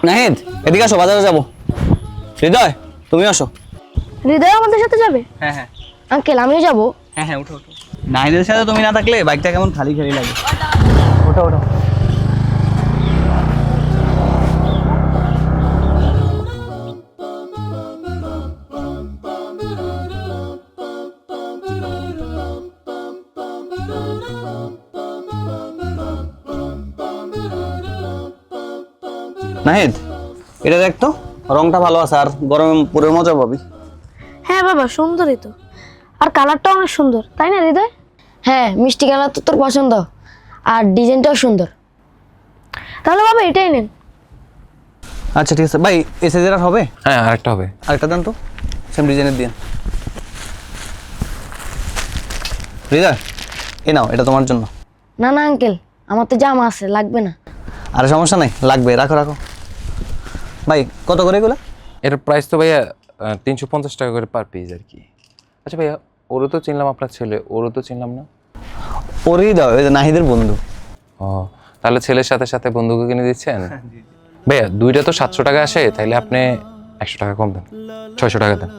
নাহিদ, এদিকে আসো, বাজারে যাবো। হৃদয়, তুমি আসো। হৃদয় আমাদের সাথে যাবে? হ্যাঁ হ্যাঁ আঙ্কেল আমিও যাবো। হ্যাঁ হ্যাঁ, উঠো উঠো। নাহিদের সাথে তুমি না থাকলে বাইকটা কেমন খালি খালি লাগে। ওঠো ওঠো। নাহিদ, এটা দেখ তো, রংটা ভালো আছে আর গরমে পুরো মজা পাবি। হ্যাঁ বাবা, সুন্দরই তো, আর কালারটাও অনেক সুন্দর, তাই না হৃদয়? হ্যাঁ, মিষ্টি কালার তো তোর পছন্দ, আর ডিজাইনটাও সুন্দর। তাহলে বাবা এটাই নেন। আচ্ছা ঠিক আছে ভাই, এই সাইজের আর হবে? হ্যাঁ, আরেকটা হবে। আরেকটা দেন তো, সেম ডিজাইনের দিন। হৃদয়, এ নাও, এটা তোমার জন্য। না না আঙ্কেল, আমার তো জামা আছে, লাগবে না। আরে সমস্যা নাই, লাগবে, রাখো রাখো। ভাই কত করে এগুলো? এটার প্রাইস তো ভাইয়া 350 টাকা করে পার পিস আর কি। আচ্ছা ভাইয়া, ওরও তো চিনলাম আপনার ছেলে, ওরও তো চিনলাম না। ওরেই দাও, এই যে নাহিদের বন্ধু। ও, তাহলে ছেলের সাথে সাথে বন্ধুকে কিনে দিচ্ছেন? ভাইয়া দুইটা তো 700 টাকা আসে, তাইলে আপনি 100 টাকা কম দেন, 600 টাকা দেন।